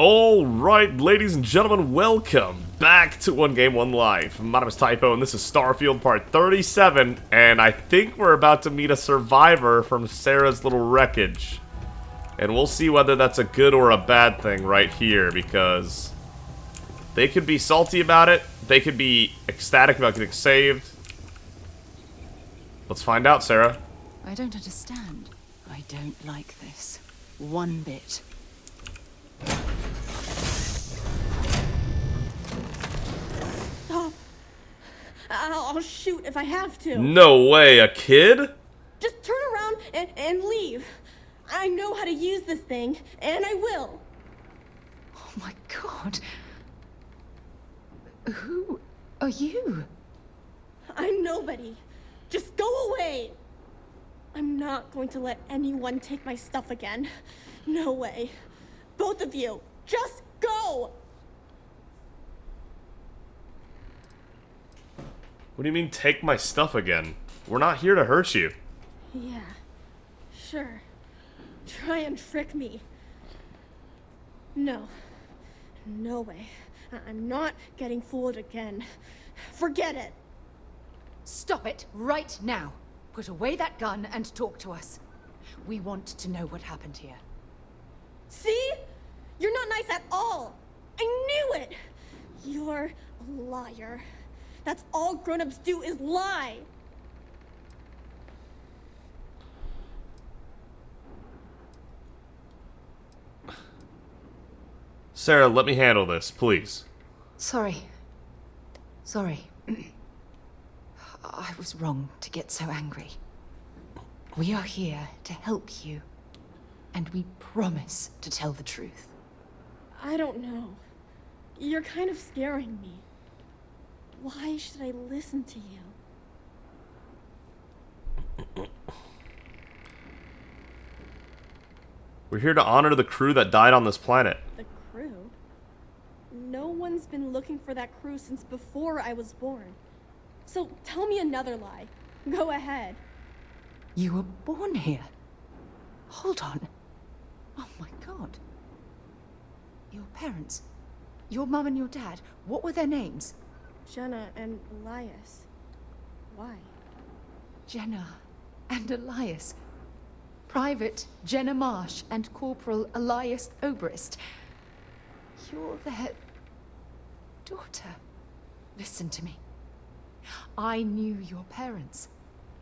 Alright, ladies and gentlemen, welcome back to 1Game1Life. My name is Typo, and this is Starfield part 37, and I think we're about to meet a survivor from Sarah's little wreckage. And we'll see whether that's a good or a bad thing right here, because they could be salty about it, they could be ecstatic about getting saved. Let's find out, Sarah. I don't understand. I don't like this. One bit. Oh, I'll shoot if I have to. No way, a kid? Just turn around and leave. I know how to use this thing, and I will. Oh my god. Who are you? I'm nobody. Just go away. I'm not going to let anyone take my stuff again. No way. Both of you, just go! What do you mean, take my stuff again? We're not here to hurt you. Yeah, sure. Try and trick me. No. No way. I'm not getting fooled again. Forget it. Stop it right now. Put away that gun and talk to us. We want to know what happened here. See? You're not nice at all. I knew it. You're a liar. That's all grown-ups do is lie. Sarah, let me handle this, please. Sorry. I was wrong to get so angry. We are here to help you. And we promise to tell the truth. I don't know. You're kind of scaring me. Why should I listen to you? We're here to honor the crew that died on this planet. The crew? No one's been looking for that crew since before I was born. So tell me another lie. Go ahead. You were born here. Hold on. Oh my god. Your parents, your mum and your dad, what were their names? Jenna and Elias. Why? Jenna and Elias. Private Jenna Marsh and Corporal Elias Obrist. You're their daughter. Listen to me. I knew your parents.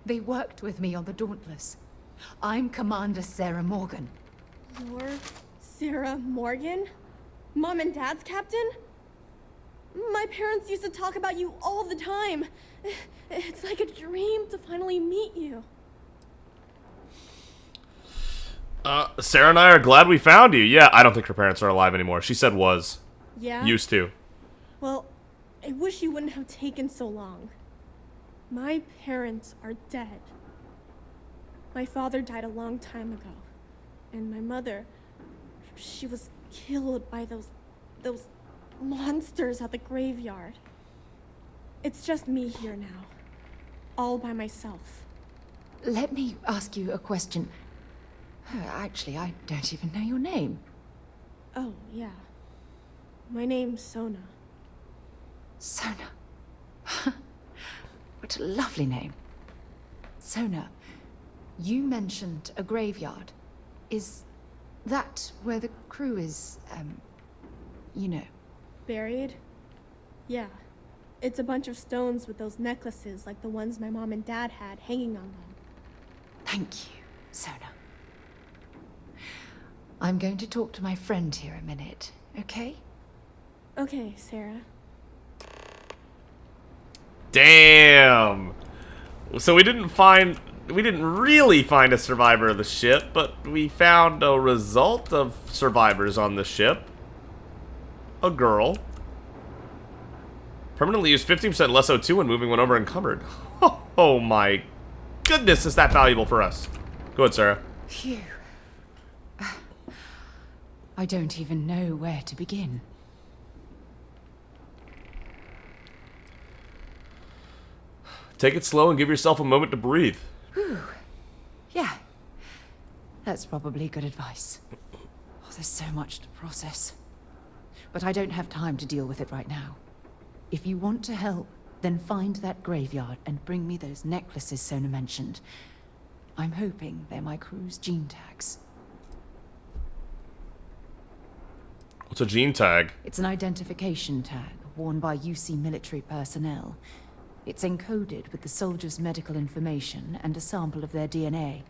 They worked with me on the Dauntless. I'm Commander Sarah Morgan. You're Sarah Morgan? Mom and Dad's captain? My parents used to talk about you all the time. It's like a dream to finally meet you. Sarah and I are glad we found you. Yeah, I don't think her parents are alive anymore. She said was. Yeah? Used to. Well, I wish you wouldn't have taken so long. My parents are dead. My father died a long time ago. And my mother, she was killed by those monsters at the graveyard. It's just me here now. All by myself. Let me ask you a question. Actually, I don't even know your name. Oh, yeah. My name's Sona. Sona. What a lovely name. Sona, you mentioned a graveyard. Is that where the crew is, you know? Buried? Yeah. It's a bunch of stones with those necklaces like the ones my mom and dad had hanging on them. Thank you, Sona. I'm going to talk to my friend here a minute, okay? Okay, Sarah. Damn. So we didn't really find a survivor of the ship, but we found a result of survivors on the ship. A girl. Permanently used 15% less O2 when moving when over encumbered. Oh my goodness, is that valuable for us. Go ahead, Sarah. Phew. I don't even know where to begin. Take it slow and give yourself a moment to breathe. Whew. Yeah. That's probably good advice. Oh, there's so much to process. but I don't have time to deal with it right now. If you want to help, then find that graveyard and bring me those necklaces Sona mentioned. I'm hoping they're my crew's gene tags. What's a gene tag? It's an identification tag worn by UC military personnel. It's encoded with the soldiers' medical information and a sample of their DNA.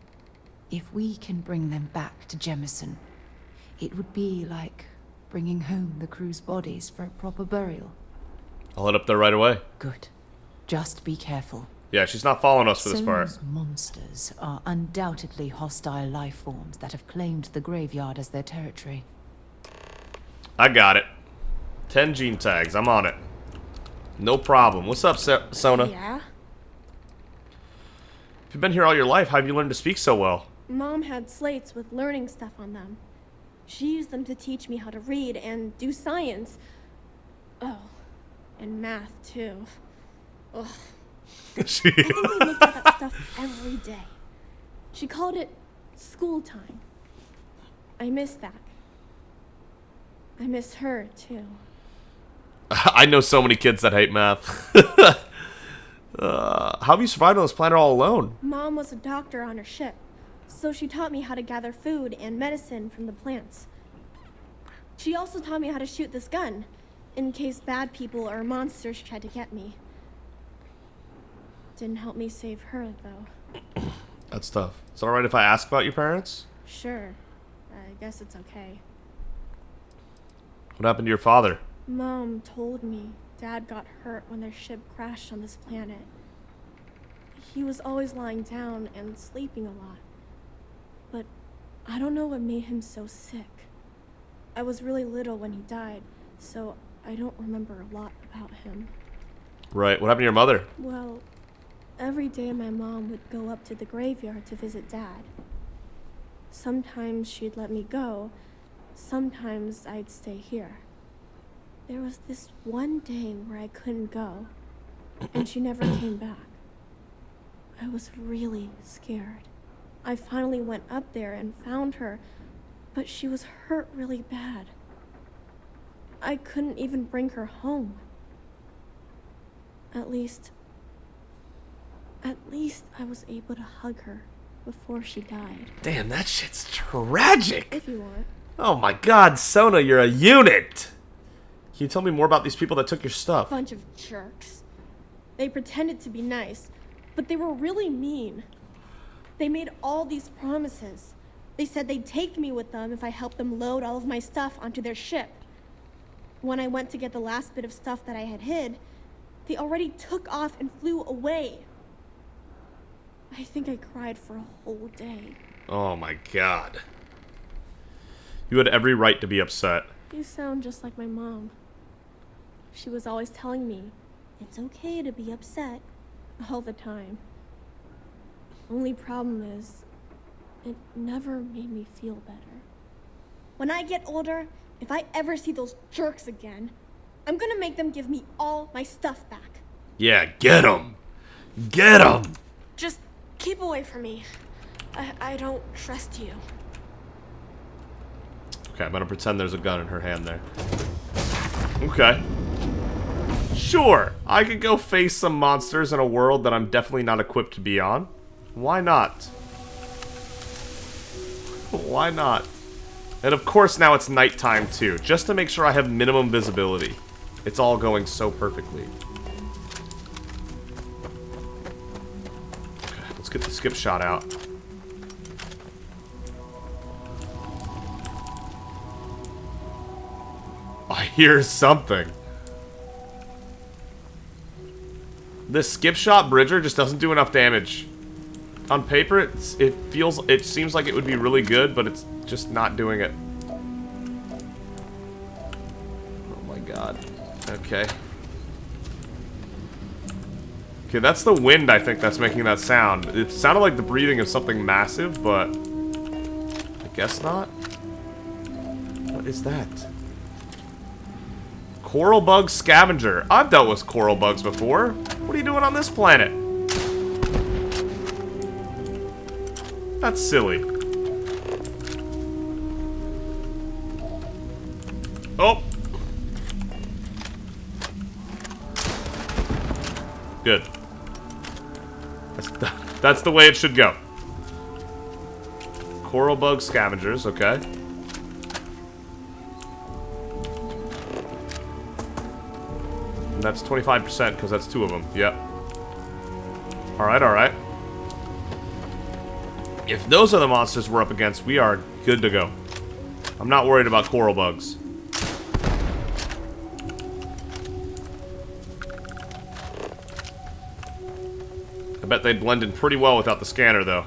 If we can bring them back to Jemison, it would be like bringing home the crew's bodies for a proper burial. I'll head up there right away. Good. Just be careful. Yeah, she's not following us for this part. Sona's monsters are undoubtedly hostile life forms that have claimed the graveyard as their territory. I got it. 10 gene tags. I'm on it. No problem. What's up, Sona? Yeah? If you've been here all your life, how have you learned to speak so well? Mom had slates with learning stuff on them. She used them to teach me how to read and do science. Oh, and math, too. Ugh. I think we looked at that stuff every day. She called it school time. I miss that. I miss her, too. I know so many kids that hate math. How have you survived on this planet all alone? Mom was a doctor on her ship, so she taught me how to gather food and medicine from the plants. She also taught me how to shoot this gun, in case bad people or monsters tried to get me. Didn't help me save her, though. That's tough. Is it alright if I ask about your parents? Sure. I guess it's okay. What happened to your father? Mom told me Dad got hurt when their ship crashed on this planet. He was always lying down and sleeping a lot. But I don't know what made him so sick. I was really little when he died, so I don't remember a lot about him. Right. What happened to your mother? Well, every day my mom would go up to the graveyard to visit Dad. Sometimes she'd let me go, sometimes I'd stay here. There was this one day where I couldn't go, and she never came back. I was really scared. I finally went up there and found her, but she was hurt really bad. I couldn't even bring her home. At least I was able to hug her before she died. Damn, that shit's tragic. If you want. Oh my god, Sona, you're a unit. Can you tell me more about these people that took your stuff? Bunch of jerks. They pretended to be nice, but they were really mean. They made all these promises. They said they'd take me with them if I helped them load all of my stuff onto their ship. When I went to get the last bit of stuff that I had hid, they already took off and flew away. I think I cried for a whole day. Oh my god. You had every right to be upset. You sound just like my mom. She was always telling me, it's okay to be upset, all the time. Only problem is, it never made me feel better. When I get older, if I ever see those jerks again, I'm gonna make them give me all my stuff back. Yeah, get 'em! Get 'em! Just keep away from me. I don't trust you. Okay, I'm gonna pretend there's a gun in her hand there. Okay. Sure, I could go face some monsters in a world that I'm definitely not equipped to be on. Why not? Why not? And of course now it's nighttime too, just to make sure I have minimum visibility. It's all going so perfectly. Okay, let's get the skip shot out. I hear something. This skip shot Bridger just doesn't do enough damage. On paper, it seems like it would be really good, but it's just not doing it. Oh my god. Okay. Okay, that's the wind, I think, that's making that sound. It sounded like the breathing of something massive, but I guess not. What is that? Coral bug scavenger. I've dealt with coral bugs before. What are you doing on this planet? That's silly. Oh! Good. That's the way it should go. Coral bug scavengers, okay. And that's 25% because that's 2 of them. Yep. Alright, alright. If those are the monsters we're up against, we are good to go. I'm not worried about coral bugs. I bet they'd blend in pretty well without the scanner, though.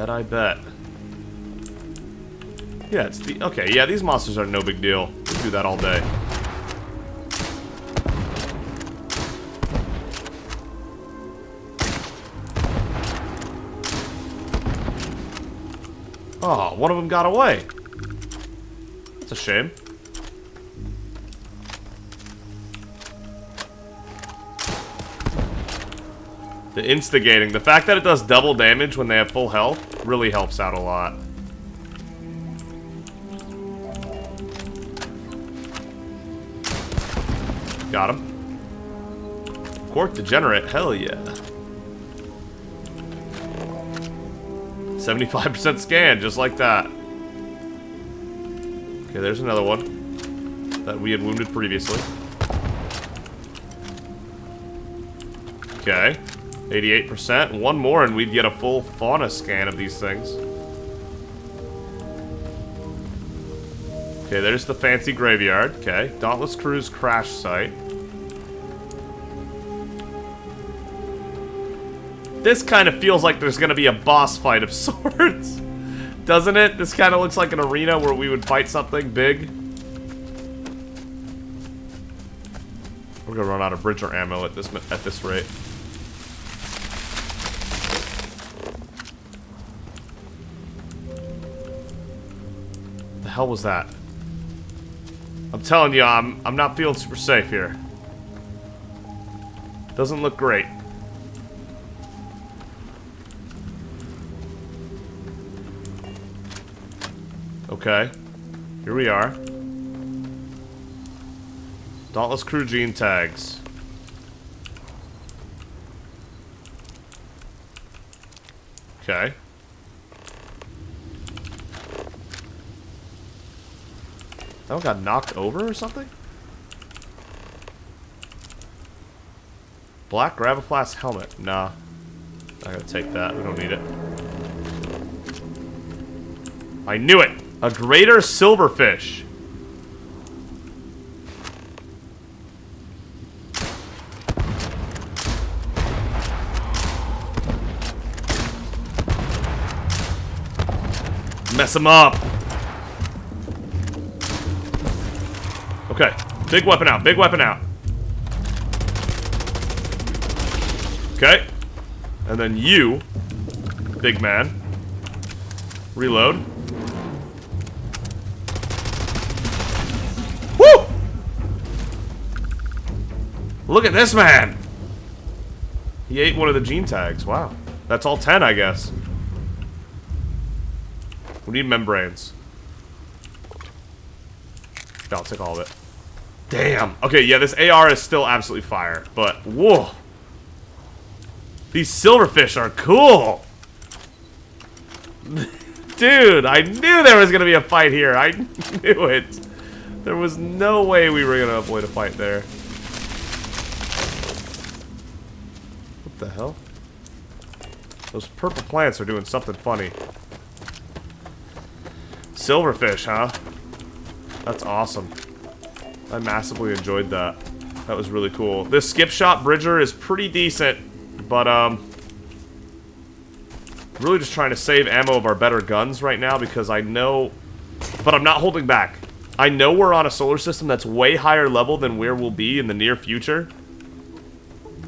I bet. Yeah, it's the... Okay, yeah, these monsters are no big deal. We do that all day. Oh, one of them got away. That's a shame. The instigating. The fact that it does double damage when they have full health really helps out a lot. Got him. Quark Degenerate. Hell yeah. 75% scan, just like that. Okay, there's another one that we had wounded previously. Okay. 88%. One more and we'd get a full fauna scan of these things. Okay, there's the fancy graveyard. Okay. Dauntless Crew's crash site. This kind of feels like there's gonna be a boss fight of sorts. Doesn't it? This kind of looks like an arena where we would fight something big. We're gonna run out of Bridger ammo at this rate. The hell was that? I'm telling you, I'm not feeling super safe here. Doesn't look great. Okay. Here we are. Dauntless Crew gene tags. Okay. That one got knocked over or something? Black Graviplast helmet. Nah. Not gonna take that. We don't need it. I knew it! A greater silverfish. Mess him up. Okay. Big weapon out. Big weapon out. Okay. And then you, big man. Reload. Woo! Look at this man! He ate one of the gene tags. Wow. That's all 10, I guess. We need membranes. I'll take all of it. Damn. Okay, yeah, this AR is still absolutely fire, but whoa. These silverfish are cool. Dude, I knew there was gonna be a fight here. I knew it. There was no way we were gonna avoid a fight there. What the hell? Those purple plants are doing something funny. Silverfish, huh? That's awesome. I massively enjoyed that. That was really cool. This skip shot Bridger is pretty decent, but really just trying to save ammo of our better guns right now because I know, but I'm not holding back. I know we're on a solar system that's way higher level than where we'll be in the near future.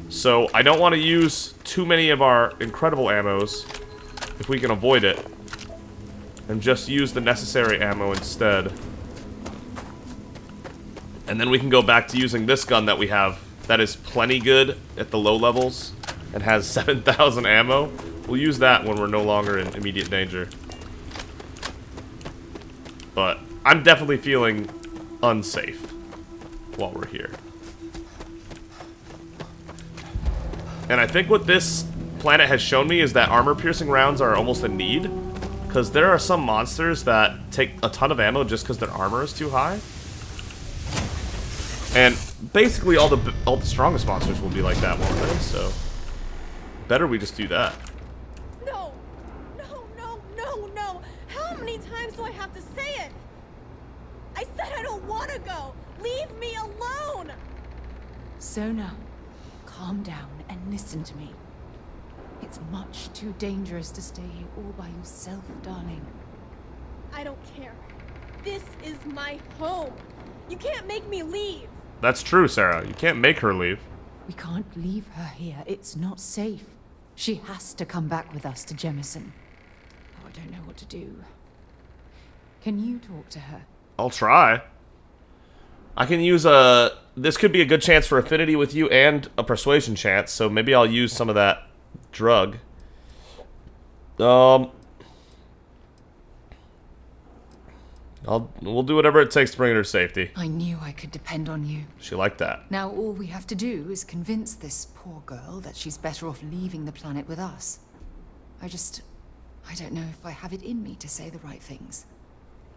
So I don't want to use too many of our incredible ammos if we can avoid it. And just use the necessary ammo instead. And then we can go back to using this gun that we have that is plenty good at the low levels and has 7,000 ammo. We'll use that when we're no longer in immediate danger. But I'm definitely feeling unsafe while we're here. And I think what this planet has shown me is that armor-piercing rounds are almost a need, because there are some monsters that take a ton of ammo just because their armor is too high. And basically all the strongest monsters will be like that, won't they? So better we just do that. No! No, no, no, no! How many times do I have to say it? I said I don't want to go! Leave me alone! Sona, calm down and listen to me. It's much too dangerous to stay here all by yourself, darling. I don't care. This is my home. You can't make me leave. That's true, Sarah. You can't make her leave. We can't leave her here. It's not safe. She has to come back with us to Jemison. Oh, I don't know what to do. Can you talk to her? I'll try. I can use a... This could be a good chance for affinity with you and a persuasion chance, so maybe I'll use some of that drug. We'll do whatever it takes to bring her to safety. I knew I could depend on you. She liked that. Now all we have to do is convince this poor girl that she's better off leaving the planet with us. I don't know if I have it in me to say the right things.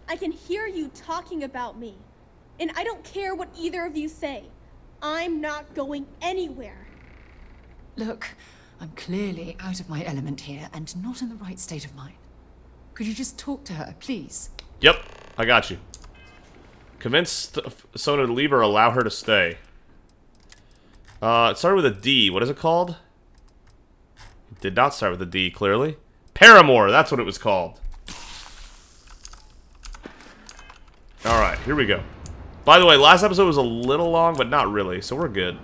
I can hear you talking about me. And I don't care what either of you say. I'm not going anywhere. Look, I'm clearly out of my element here and not in the right state of mind. Could you just talk to her, please? Yep, I got you. Convince Sona to leave or allow her to stay. It started with a D. What is it called? It did not start with a D, clearly. Paramore, that's what it was called. Alright, here we go. By the way, last episode was a little long, but not really, so we're good.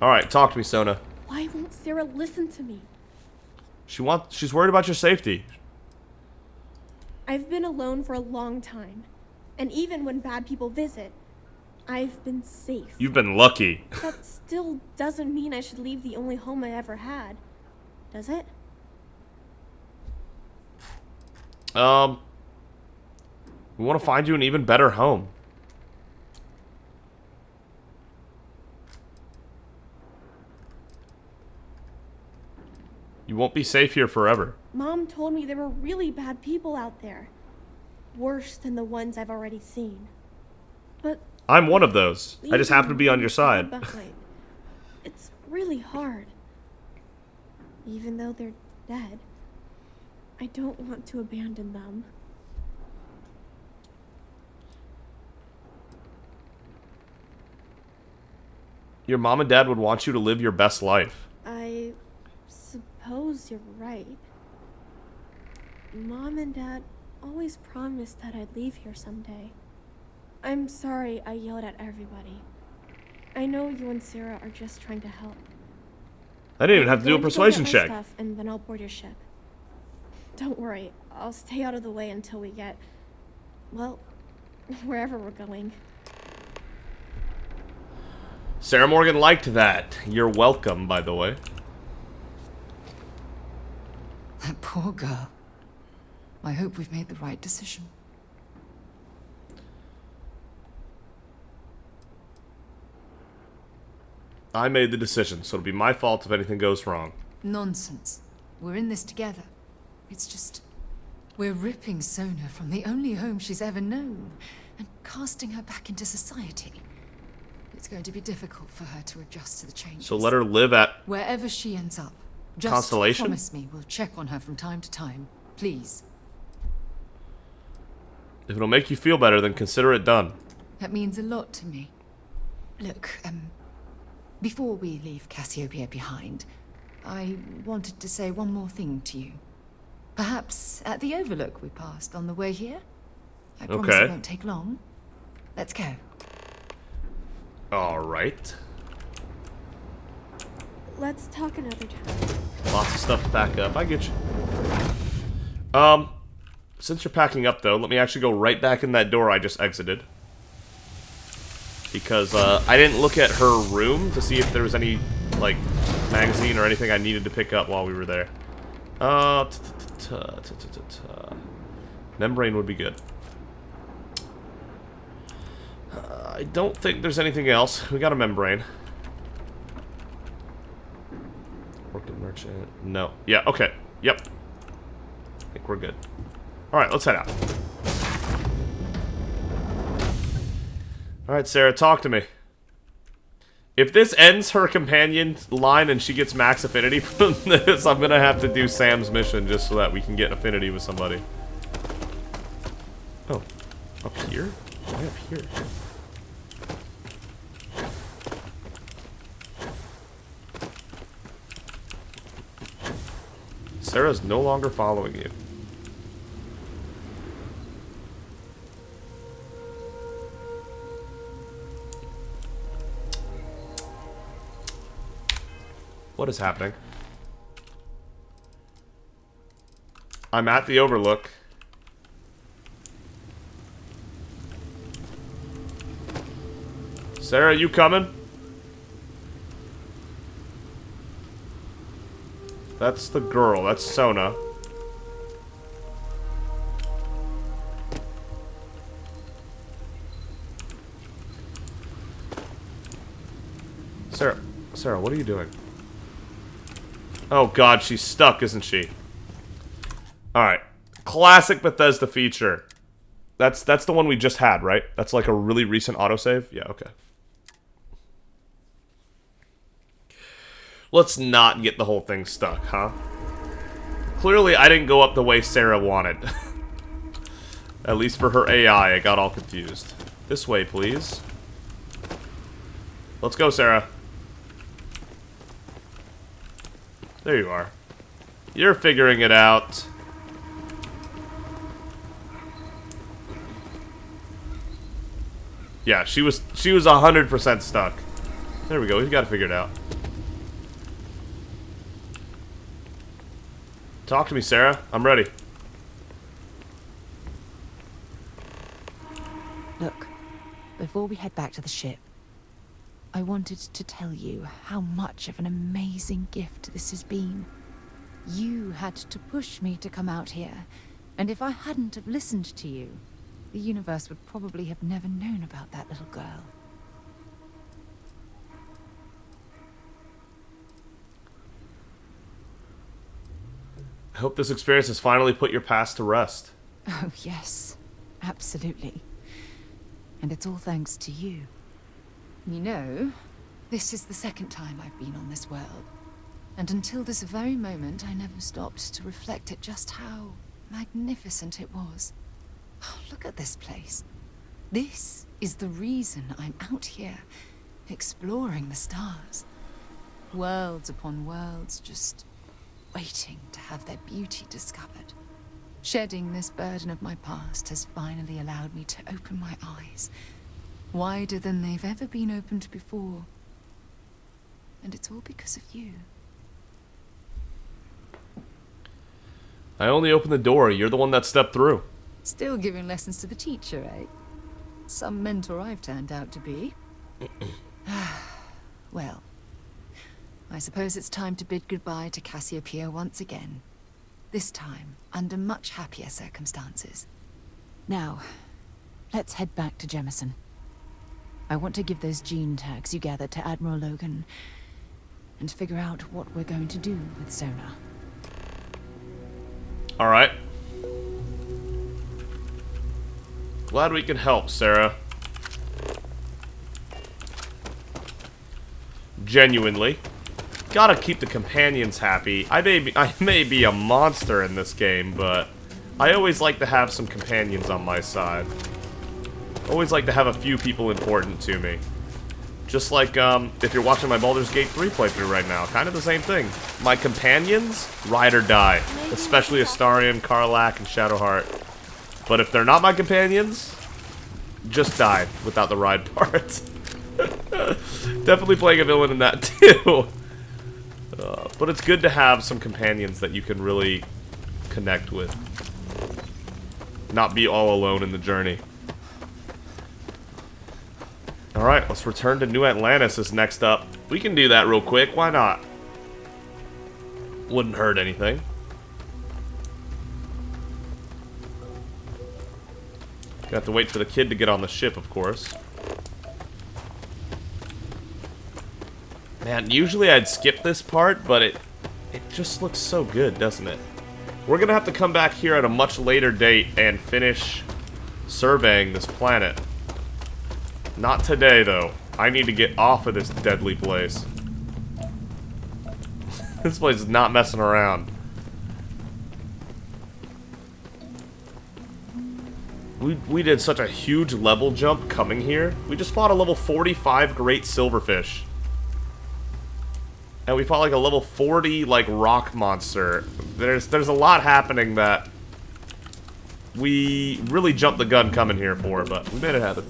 Alright, talk to me, Sona. Why won't Sarah listen to me? She's worried about your safety. I've been alone for a long time. And even when bad people visit, I've been safe. You've been lucky. That still doesn't mean I should leave the only home I ever had. Does it? We want to find you an even better home. You won't be safe here forever. Mom told me there were really bad people out there. Worse than the ones I've already seen. But I'm one of those. I just happen to be on your side. behind. It's really hard. Even though they're dead, I don't want to abandon them. Your mom and dad would want you to live your best life. I suppose you're right. Mom and Dad always promised that I'd leave here someday. I'm sorry I yelled at everybody. I know you and Sarah are just trying to help. I didn't even have to do a I'm going persuasion go get my check. stuff, and then I'll board your ship. Don't worry, I'll stay out of the way until we get, well, wherever we're going. Sarah Morgan liked that. You're welcome, by the way. That poor girl. I hope we've made the right decision. I made the decision, so it'll be my fault if anything goes wrong. Nonsense. We're in this together. It's just... we're ripping Sona from the only home she's ever known and casting her back into society. It's going to be difficult for her to adjust to the changes. So let her live at... Wherever she ends up, just Constellation? promise me we'll check on her from time to time. Please. If it'll make you feel better, then consider it done. That means a lot to me. Look, before we leave Cassiopeia behind, I wanted to say one more thing to you. Perhaps at the overlook we passed on the way here? I promise Okay. it won't take long. Let's go. Alright. Let's talk another time. Lots of stuff to pack up. I get you. Since you're packing up, though, let me actually go right back in that door I just exited. Because, I didn't look at her room to see if there was any, like, magazine or anything I needed to pick up while we were there. Membrane would be good. I don't think there's anything else. We got a membrane. Orchid merchant. No. Yeah, okay. Yep. I think we're good. Alright, let's head out. Alright, Sarah, talk to me. If this ends her companion line and she gets max affinity from this, I'm gonna have to do Sam's mission just so that we can get affinity with somebody. Oh. Up here? Why up here? Sarah's no longer following you. What is happening? I'm at the Overlook. Sarah, you coming? That's the girl. That's Sona. Sarah, what are you doing? Oh god, she's stuck, isn't she? Alright. Classic Bethesda feature. That's the one we just had, right? That's like a really recent autosave? Yeah, okay. Let's not get the whole thing stuck, huh? Clearly, I didn't go up the way Sarah wanted. At least for her AI, I got all confused. This way, please. Let's go, Sarah. There you are. You're figuring it out. Yeah, she was 100% stuck. There we go. We've got it figured out. Talk to me, Sarah. I'm ready. Look, before we head back to the ship, I wanted to tell you how much of an amazing gift this has been. You had to push me to come out here, and if I hadn't have listened to you, the universe would probably have never known about that little girl. I hope this experience has finally put your past to rest. Oh, yes. Absolutely. And it's all thanks to you. You know, this is the second time I've been on this world. And until this very moment, I never stopped to reflect at just how magnificent it was. Oh, look at this place. This is the reason I'm out here, exploring the stars. Worlds upon worlds, just waiting to have their beauty discovered. Shedding this burden of my past has finally allowed me to open my eyes, wider than they've ever been opened before. And it's all because of you. I only opened the door. You're the one that stepped through. Still giving lessons to the teacher, eh? Some mentor I've turned out to be. Well, I suppose it's time to bid goodbye to Cassiopeia once again. This time, under much happier circumstances. Now, let's head back to Jemison. I want to give those gene tags you gathered to Admiral Logan and figure out what we're going to do with Sona. Alright. Glad we can help, Sarah. Genuinely. Gotta keep the companions happy. I may be a monster in this game, but I always like to have some companions on my side. Always like to have a few people important to me. Just like, if you're watching my Baldur's Gate 3 playthrough right now, kind of the same thing. My companions, ride or die. Especially Astarion, Karlach, and Shadowheart. But if they're not my companions, just die without the ride part. Definitely playing a villain in that too. But it's good to have some companions that you can really connect with. Not be all alone in the journey. Alright, let's return to New Atlantis is next up. We can do that real quick, why not? Wouldn't hurt anything. Gonna have to wait for the kid to get on the ship, of course. Man, usually I'd skip this part, but it just looks so good, doesn't it? We're gonna have to come back here at a much later date and finish surveying this planet. Not today, though. I need to get off of this deadly place. This place is not messing around. We did such a huge level jump coming here. We just fought a level 45 great silverfish. And we fought like a level 40 like rock monster. There's a lot happening that we really jumped the gun coming here for, but we made it happen.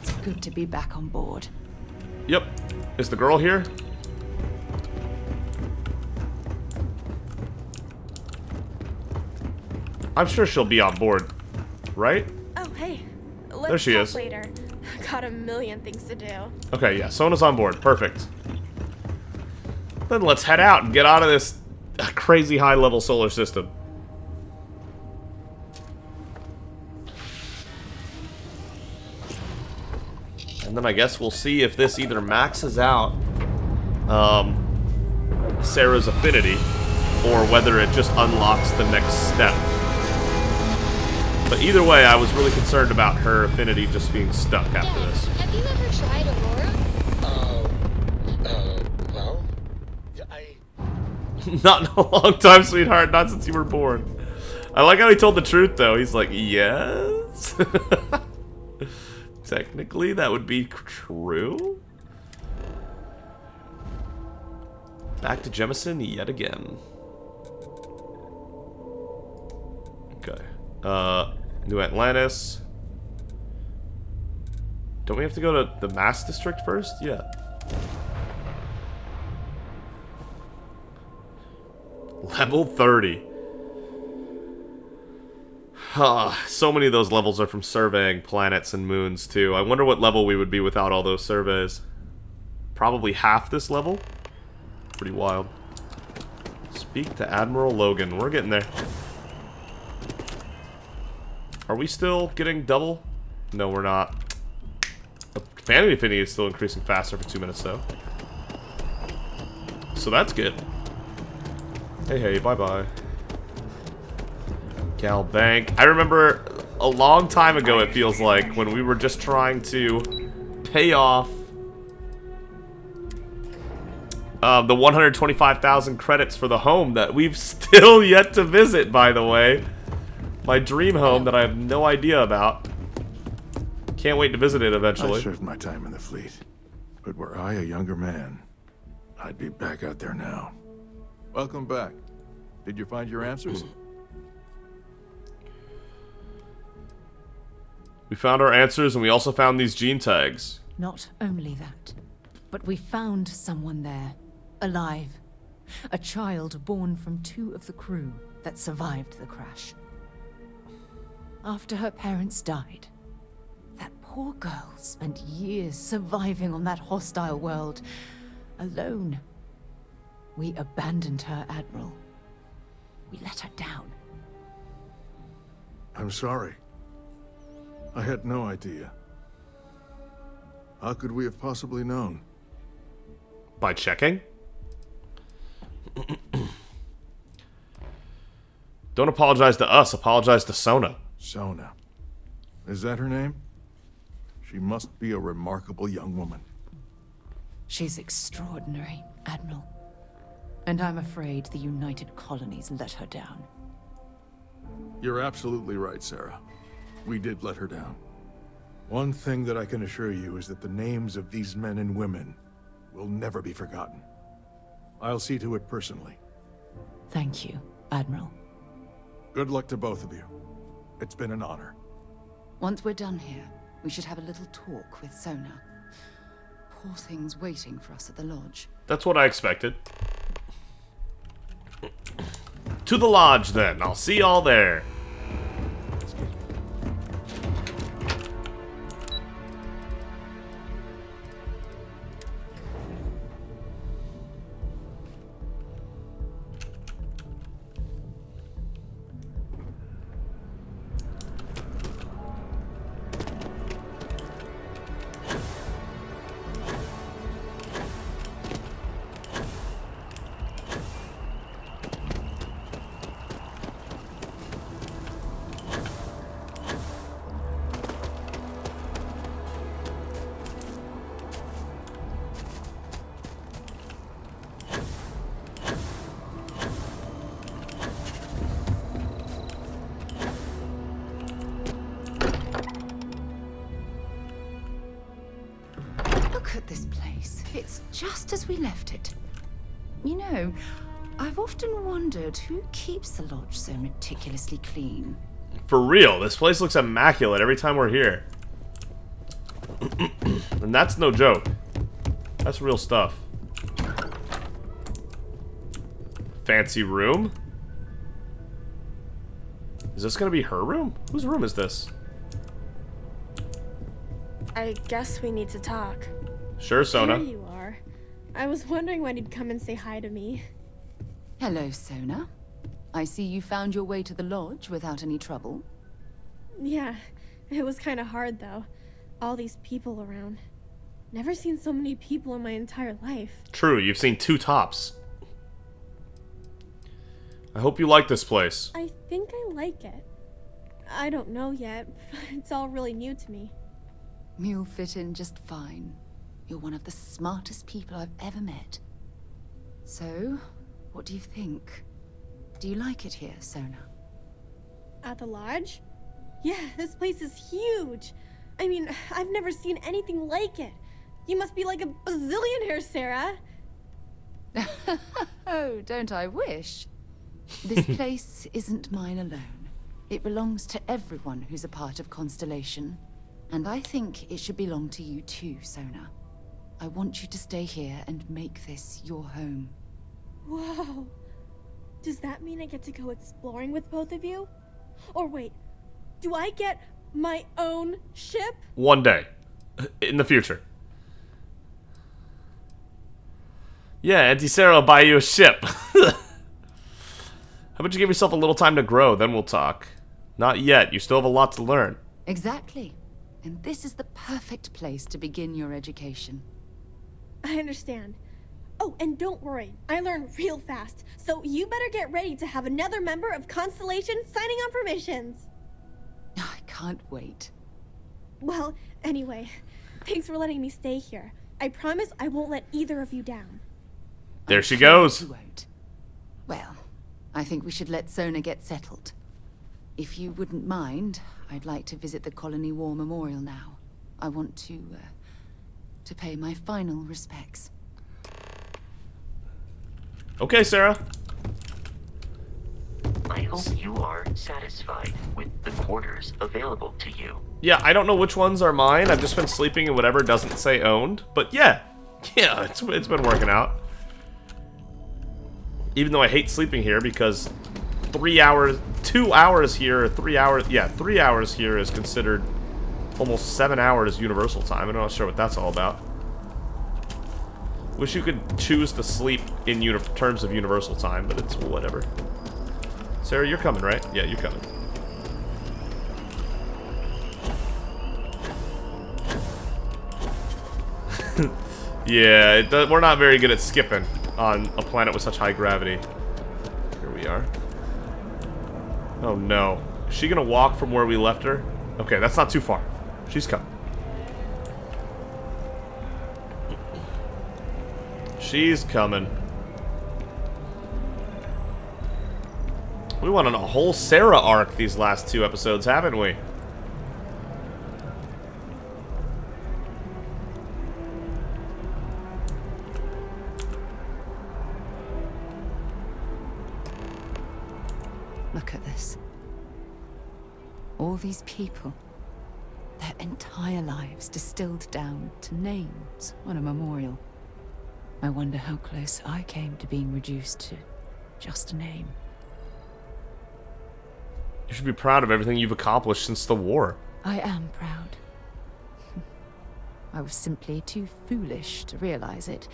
It's good to be back on board. Yep. Is the girl here? I'm sure she'll be on board, right? Oh, hey. Let's There she talk is. later. Got a million things to do. Okay, yeah, Sona's on board. Perfect. Then let's head out and get out of this crazy high-level solar system. And then I guess we'll see if this either maxes out Sarah's affinity, or whether it just unlocks the next step. But either way, I was really concerned about her affinity just being stuck after this. Have you ever tried Aurora? Well, Not in a long time, sweetheart. Not since you were born. I like how he told the truth, though. He's like, yes? Technically, that would be true. Back to Jemison yet again. Okay. New Atlantis. Don't we have to go to the Mass District first? Yeah. Level 30. So many of those levels are from surveying planets and moons, too. I wonder what level we would be without all those surveys. Probably half this level? Pretty wild. Speak to Admiral Logan. We're getting there. Are we still getting double? No, we're not. Companion affinity is still increasing faster for 2 minutes, though. So that's good. Hey, bye-bye. Gal Bank. I remember a long time ago, it feels like, when we were just trying to pay off the 125,000 credits for the home that we've still yet to visit, by the way. My dream home that I have no idea about. Can't wait to visit it eventually. I served my time in the fleet, but were I a younger man, I'd be back out there now. Welcome back. Did you find your answers? We found our answers, and we also found these gene tags. Not only that, but we found someone there, alive. A child born from 2 of the crew that survived the crash. After her parents died, that poor girl spent years surviving on that hostile world, alone. We abandoned her, Admiral. We let her down. I'm sorry. I had no idea. How could we have possibly known? By checking? Don't apologize to us, apologize to Sona. Sona. Is that her name? She must be a remarkable young woman. She's extraordinary, Admiral. And I'm afraid the United Colonies let her down. You're absolutely right, Sarah. We did let her down. One thing that I can assure you is that the names of these men and women will never be forgotten. I'll see to it personally. Thank you, Admiral. Good luck to both of you. It's been an honor. Once we're done here, we should have a little talk with Sona. Poor thing's waiting for us at the lodge. That's what I expected. To the lodge, then. I'll see y'all there. It's just as we left it. You know, I've often wondered who keeps the lodge so meticulously clean. For real, this place looks immaculate every time we're here. And that's no joke. That's real stuff. Fancy room? Is this gonna be her room? Whose room is this? I guess we need to talk. Sure, Sona. There you are. I was wondering when you'd come and say hi to me. Hello, Sona. I see you found your way to the lodge without any trouble. Yeah, it was kind of hard though. All these people around. Never seen so many people in my entire life. True, you've seen 2 tops. I hope you like this place. I think I like it. I don't know yet. It's all really new to me. You'll fit in just fine. You're one of the smartest people I've ever met. So, what do you think? Do you like it here, Sona? At the lodge? Yeah, this place is huge. I mean, I've never seen anything like it. You must be like a bazillionaire, Sarah. Oh, don't I wish? This place isn't mine alone. It belongs to everyone who's a part of Constellation. And I think it should belong to you too, Sona. I want you to stay here and make this your home. Whoa. Does that mean I get to go exploring with both of you? Or wait, do I get my own ship? One day. In the future. Yeah, Auntie Sarah will buy you a ship. How about you give yourself a little time to grow, then we'll talk. Not yet, you still have a lot to learn. Exactly. And this is the perfect place to begin your education. I understand. Oh, and don't worry, I learn real fast, so you better get ready to have another member of Constellation signing on for missions. I can't wait. Well, anyway, thanks for letting me stay here. I promise I won't let either of you down. There she goes. You won't. Well, I think we should let Sona get settled. If you wouldn't mind, I'd like to visit the Colony War Memorial now. I want to pay my final respects. Okay, Sarah. I hope you are satisfied with the quarters available to you. Yeah, I don't know which ones are mine. I've just been sleeping in whatever doesn't say owned. But yeah, it's been working out. Even though I hate sleeping here because 3 hours, 2 hours here, 3 hours, yeah, 3 hours here is considered almost 7 hours universal time. I'm not sure what that's all about. Wish you could choose to sleep in terms of universal time, but it's whatever. Sarah, you're coming, right? Yeah, you're coming. Yeah, we're not very good at skipping on a planet with such high gravity. Here we are. Oh no. Is she gonna walk from where we left her? Okay, that's not too far. She's coming. She's coming. We went on a whole Sarah arc these last 2 episodes, haven't we? Look at this. All these people. Their entire lives distilled down to names on a memorial. I wonder how close I came to being reduced to just a name. You should be proud of everything you've accomplished since the war. I am proud. I was simply too foolish to realize it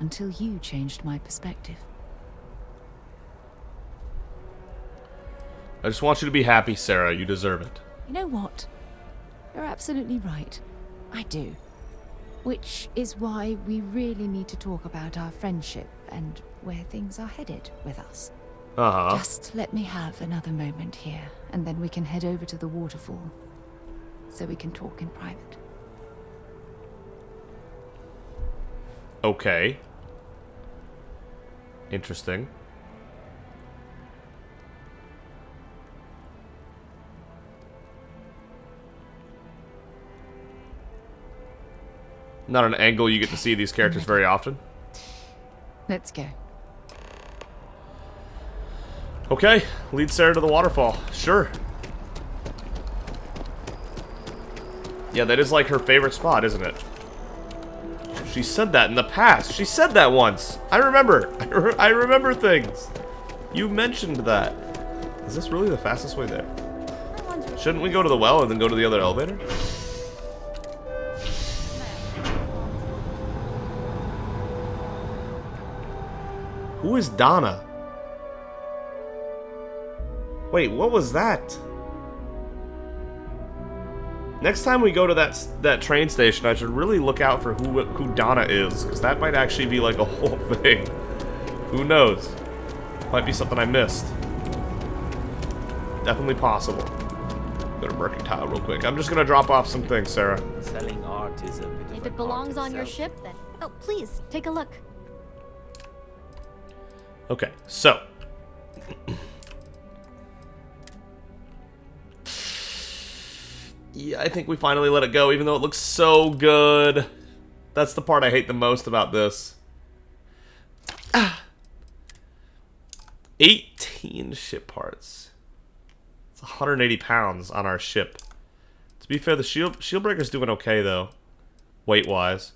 until you changed my perspective. I just want you to be happy, Sarah. You deserve it. You know what? You're absolutely right. I do. Which is why we really need to talk about our friendship and where things are headed with us. Uh-huh. Just let me have another moment here, and then we can head over to the waterfall, so we can talk in private. Okay. Interesting. Not an angle you get to see these characters very often. Let's go. Okay, lead Sarah to the waterfall. Sure. Yeah, that is like her favorite spot, isn't it? She said that in the past. She said that once. I remember. I remember things. You mentioned that. Is this really the fastest way there? Shouldn't we go to the well and then go to the other elevator? Who is Donna? Wait, what was that? Next time we go to that train station, I should really look out for who Donna is, because that might actually be like a whole thing. Who knows? Might be something I missed. Definitely possible. Go to Mercantile real quick. I'm just gonna drop off some things, Sarah. Selling art is a bit of If an it belongs art on your itself. ship, then. Oh, please, take a look. Okay, so. Yeah, I think we finally let it go, even though it looks so good. That's the part I hate the most about this. 18 ship parts. It's 180 pounds on our ship. To be fair, the Shieldbreaker's doing okay, though. Weight-wise.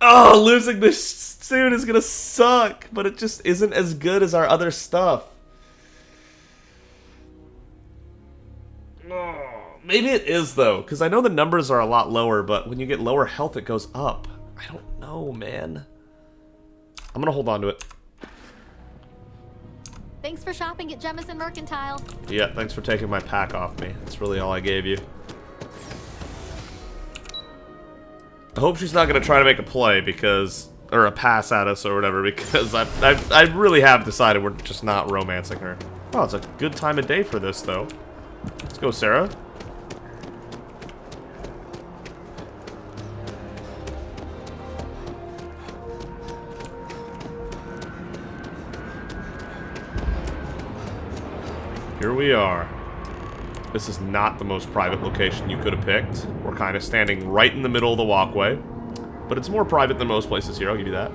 Oh, losing this suit is gonna suck, but it just isn't as good as our other stuff. Oh, maybe it is, though, because I know the numbers are a lot lower, but when you get lower health, it goes up. I don't know, man. I'm gonna hold on to it. Thanks for shopping at Jemison Mercantile. Yeah, thanks for taking my pack off me. That's really all I gave you. I hope she's not gonna try to make a play because, or a pass at us or whatever, because I really have decided we're just not romancing her. Oh, it's a good time of day for this, though. Let's go, Sarah. Here we are. This is not the most private location you could have picked. We're kind of standing right in the middle of the walkway. But it's more private than most places here, I'll give you that.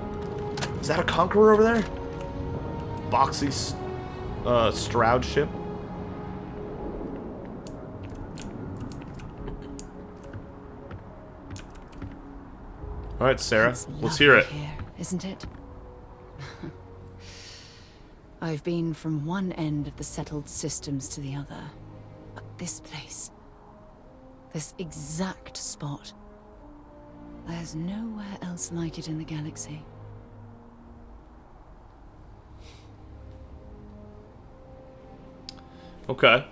Is that a Conqueror over there? Boxy Stroud ship? Alright, Sarah, It's let's hear it. lovely here, isn't it? I've been from one end of the settled systems to the other. But this place, this exact spot, there's nowhere else like it in the galaxy. Okay.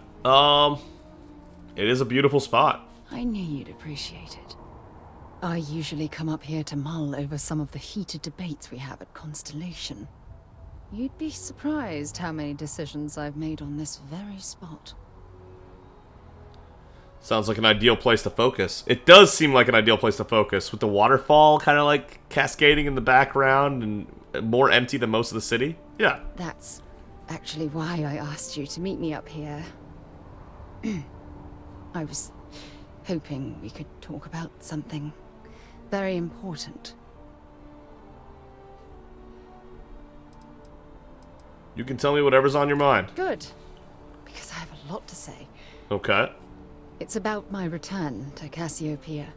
It is a beautiful spot. I knew you'd appreciate it. I usually come up here to mull over some of the heated debates we have at Constellation. You'd be surprised how many decisions I've made on this very spot. Sounds like an ideal place to focus. It does seem like an ideal place to focus, with the waterfall kind of like cascading in the background and more empty than most of the city. Yeah. That's actually why I asked you to meet me up here. I was hoping we could talk about something very important. You can tell me whatever's on your mind. Good, because I have a lot to say. Okay. It's about my return to Cassiopeia.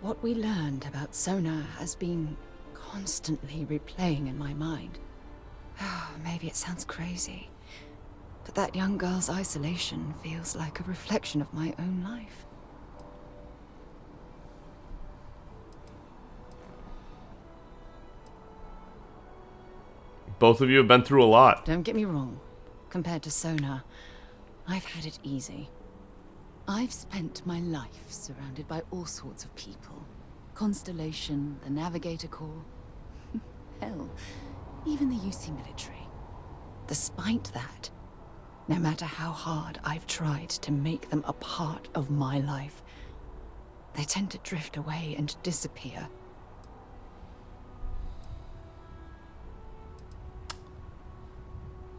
What we learned about Sona has been constantly replaying in my mind. Maybe it sounds crazy, but that young girl's isolation feels like a reflection of my own life. Both of you have been through a lot. Don't get me wrong. Compared to Sona, I've had it easy. I've spent my life surrounded by all sorts of people. Constellation, the Navigator Corps. Hell, even the UC military. Despite that, no matter how hard I've tried to make them a part of my life, they tend to drift away and disappear.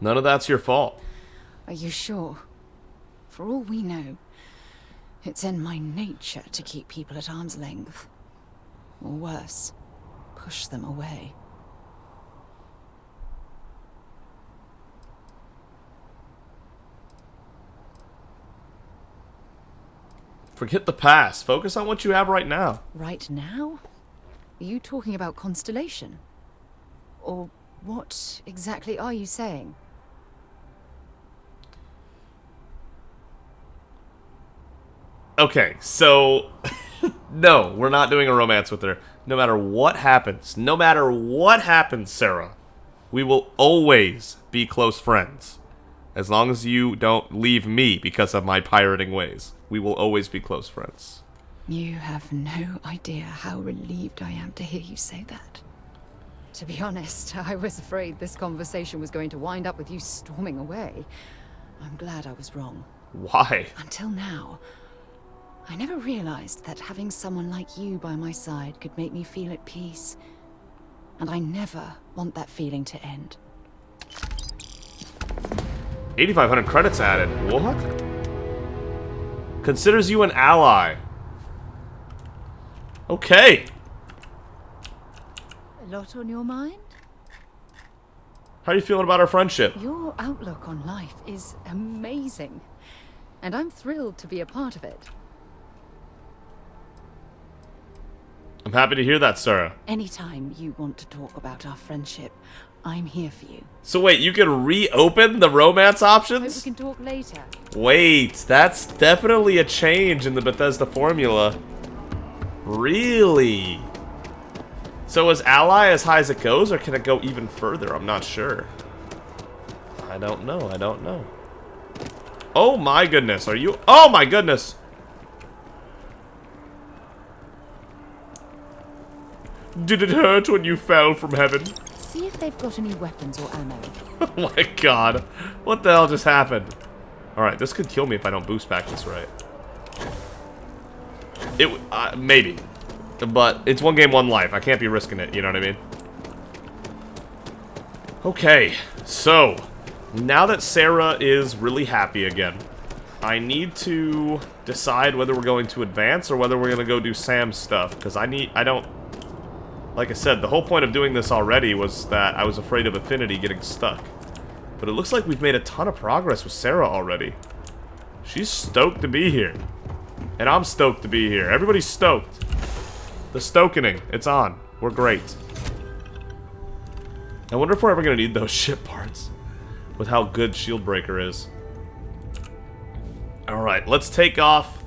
None of that's your fault. Are you sure? For all we know, It's in my nature to keep people at arm's length. Or worse, push them away. Forget the past. Focus on what you have right now. Right now? Are you talking about Constellation? Or what exactly are you saying? Okay, so... no, we're not doing a romance with her. No matter what happens, Sarah, we will always be close friends. As long as you don't leave me because of my pirating ways. We will always be close friends. You have no idea how relieved I am to hear you say that. To be honest, I was afraid this conversation was going to wind up with you storming away. I'm glad I was wrong. Why? Until now, I never realized that having someone like you by my side could make me feel at peace. And I never want that feeling to end. 8,500 credits added. What? Considers you an ally. Okay. A lot on your mind? How are you feeling about our friendship? Your outlook on life is amazing. And I'm thrilled to be a part of it. I'm happy to hear that, Sarah. Anytime you want to talk about our friendship, I'm here for you. So wait, you can reopen the romance Hope we options? can talk later. Wait, that's definitely a change in the Bethesda formula. Really? So is ally as high as it goes, or can it go even further? I'm not sure. I don't know. Oh my goodness, are you... Oh my goodness! Did it hurt when you fell from heaven? See if they've got any weapons or ammo. Oh my god. What the hell just happened? Alright, this could kill me if I don't boost back this right. Maybe. But it's 1Game1Life. I can't be risking it, you know what I mean? Okay, so now that Sarah is really happy again, I need to decide whether we're going to advance or whether we're going to go do Sam's stuff. Because like I said, the whole point of doing this already was that I was afraid of Affinity getting stuck. But it looks like we've made a ton of progress with Sarah already. She's stoked to be here. And I'm stoked to be here. Everybody's stoked. The stokening, it's on. We're great. I wonder if we're ever going to need those ship parts. With how good Shieldbreaker is. Alright, let's take off.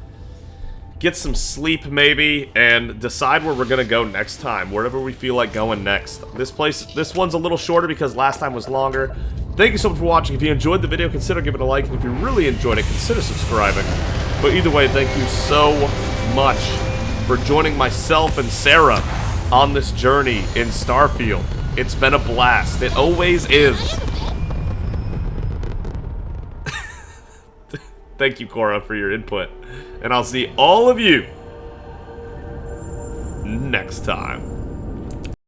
Get some sleep, maybe, and decide where we're gonna go next time, wherever we feel like going next. This one's a little shorter because last time was longer. Thank you so much for watching. If you enjoyed the video, consider giving it a like, and if you really enjoyed it, consider subscribing. But either way, thank you so much for joining myself and Sarah on this journey in Starfield. It's been a blast. It always is. Thank you, Cora, for your input. And I'll see all of you next time.